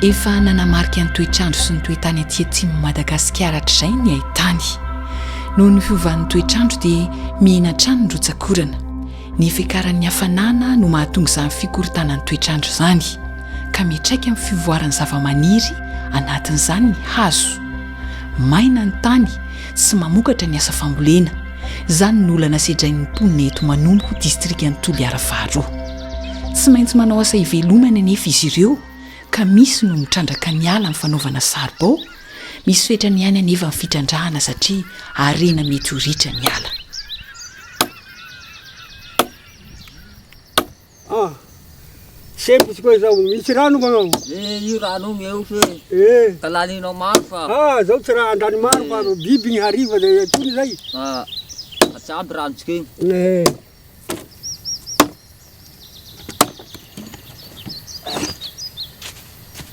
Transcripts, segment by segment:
efa nanamarika ny toetrandro sy ny toetany aty atsimo Madagasikara hatr'izay ny haitany. Noho ny fiovan'ny toetrandro dia mihena trano ny rotsakorana. Ny fiakaran'ny hafanana no mahatonga izany fikorontanany toetrandro izany, ka mitraika amin'ny fivoaran'ny zavamaniry anatin'izany ny hazo. Maina ny tany sy mamokatra ny asa fambolena. Izany ny olana sedrain'ny mponina eto Manompo distrikan'ny Toliara faharoa. Tsy maintsy manao asa ivelomana anefa izy ireo, ka misy no mitrandraka ny ala amin'ny fanaovana saribao, misy fetrany ihany anefa ny fitrandrahana satria arena mety ho ritra ny ala. Sempotsy koa izao, misy rano manao? Io rano io fe. Talaninao maro fa. Zao tsy raha andrany maro fa biby ny hariva dia tony zay. Atsampy ranontsika iny.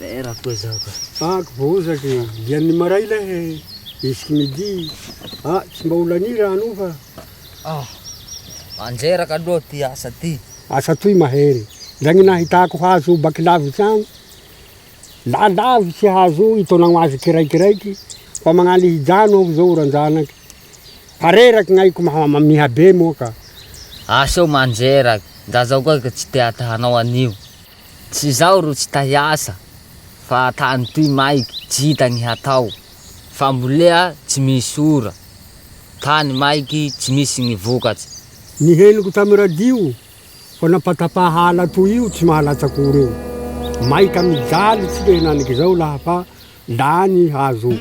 Vera koa zao ka. Kibozaky, dian'ny maray lay, isiky midi. Tsy mba olany rano fa. Anjeraka aloha ty asa ty. Asa toy mahery. Zagny nahitako hazo bakilavitsy agny. Lalavitsy hazo hitonagno azy kiraikiraiky. Fa magnaly hijano aho zao ranjanaky. Pareraky ngaiko miha be moa ka. Asa manjeraky. Da zao koa tsy te atahanao anio. Tsy zao ro tsy tahiasa. Fa tany toy maiky jita ny hatao. Fambolea tsy misy ora. Tany maiky tsy misy ny vokatsy. Ny henoko tamy radio. Fa napatapahala toy io tsy mahalatsakory io. Maika mijaly tsy le henaniky zao laha fa lany hazo.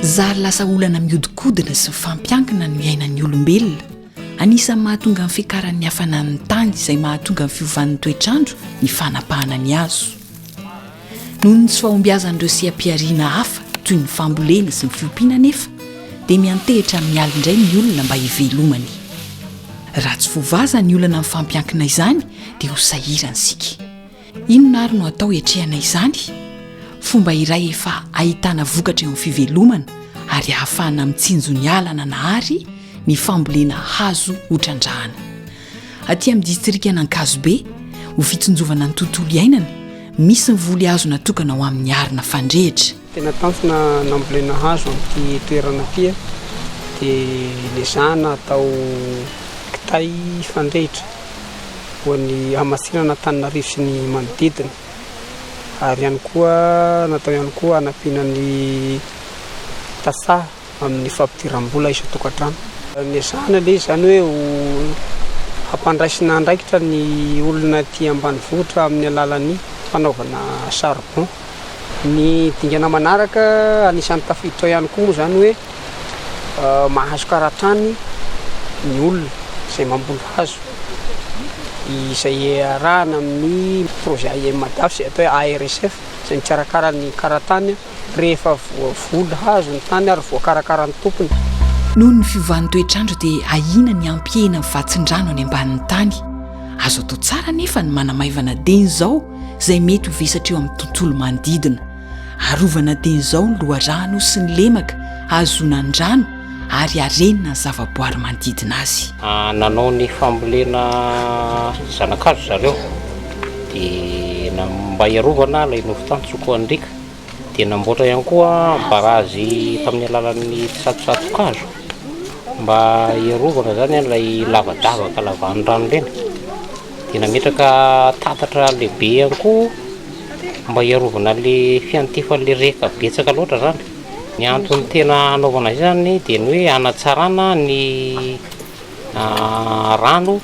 Zary lasa olana miodikodina sy mifampiankina no iainan'ny olombelona. Anisan'ny mahatonga ny fiakaran'ny hafanan'ny tany izay mahatonga ny fiovan'ny toetrandro ny fanapahana ny hazo. Noho ny tsy fahombiazan'ireo seha-piariana hafa toy ny fambolena sy ny fiompiana nefa, dia miantehitra amin'ny alina indray ny olona mba hivelomany. Raha tsy voavaza ny olana amin'ny fampiankina izany dia ho sahirana isika. Inona ary no atao hiatrehana izany? Fomba iray efa ahitana vokatra eo amin'ny fivelomana ary ahafahana mitsinjo ny alana nahary ny fambolena hazo hotrandrahana. Aty amin'ny distrikana Ankazobe, ho fitsinjovana ny tontolo iainana, misy ny voly hazo natokana ho amin'ny arina fandrehitra. Tena tansina nambolena hazo amin'ity toerana tia dia lezana atao kitay fandrehitra ho ny hamasirana Antananarivo sy ny manodidina. Ary ihany koa natao ihany koa hanampiana tasa amin'ny fampidiram-bola isan-tokantrano. Lezana le zany hoe hampandraisina andraikitra ny olona tia ambanivohitra amin'ny alalan'ny fanaovana charbon. Ny dingana manaraka anisan'ny tafiditra ihany koa moa zany hoe mahazo karatrany ny olona izay mamboly hazo izay arahana amin'ny projet IMDAF izay atao hoe ARSF izay mikarakara ny karatany rehefa voly hazo ny tany ary voakarakara ny tompony. Noho ny fiovan'ny toetrandro dia ahina ny ampihena ny vatsin-drano any ambanin'ny tany. Azo atao tsara nefa ny manamaivana deny izao izay mety ho vesatra eo amin'ny tontolo manodidina. Arovana deny izao ny loharano sy ny lemaka, ahazoana ny rano ary arenina ny zavaboary manodidina azy. Nanao ny fambolena zanakazo zareo dia mba iarovana ilay novotany Sokoandrika dia namboatra ihany koa barazy tamin'ny alalan'ny tsatotsatokazo mba iarovana zany ilay lavadavaka lavan'ny rano ireny. Dia nametraka tatatra lehibe ihany koa mba iarovana le fiantifan'le reka betsaka loatra zany. Ny antony tena anaovana izany dia ny hoe hanatsarana ny rano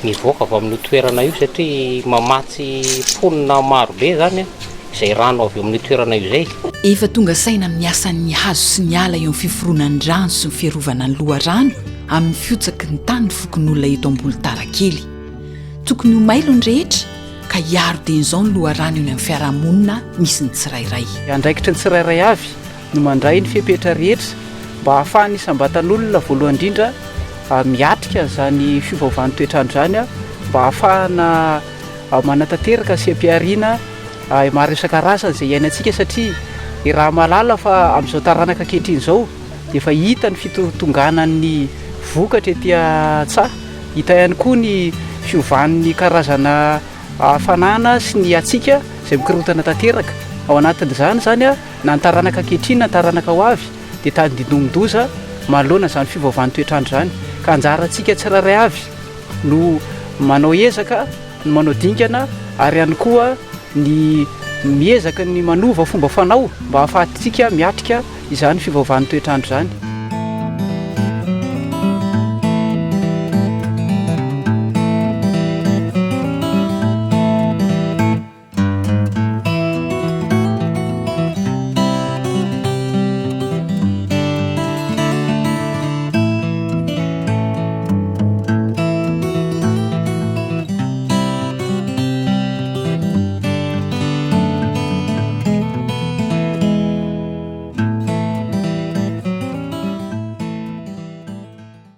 mivoaka avy amin'ny toerana io satria mamatsy ponina marobe zany izay rano avy amin'ny toerana io izay. Efa tonga saina amin'ny asan'ny hazo sy ny ala eo amin'ny fiforonan'ny rano sy ny fiarovana ny loharano amin'ny fiotsaky ny tany ny fokon'olona eto ambony tarakely. Tokony ho mailo ny rehetra ka hiaro deny izao ny loharano eny amin'ny fiarahamonina misy ny tsirairay. Andraikitra ny tsirairay avy no mandray ny fepetra rehetra mba ahafahany isambatan'olona voalohany indrindra miatrika zany fiovaovan'ny toetrandro zany mba ahafahana manatanteraka seha-piariana maro isan-karazany izay iainantsika satria i raha malala fa amin'izao taranaka ankehitriny izao dia efa hita ny fitotonganan'ny vokatra etỳ tsaha, hita ihany koa ny fiovan'ny karazana hafanana sy ny atsika zay mikorotana tanteraka ao anatin'izany zany a na ny taranaka ankehitriny na ny taranaka ho avy dia tadidomodoza manoloana zany fiovaovan'ny toetrandro zany ka anjarantsika tsiraray avy no manao ezaka no manao dingana ary ihany koa ny miezaka ny manova fomba fanao mba hahafahantsika miatrika izany fiovaovan'ny toetrandro zany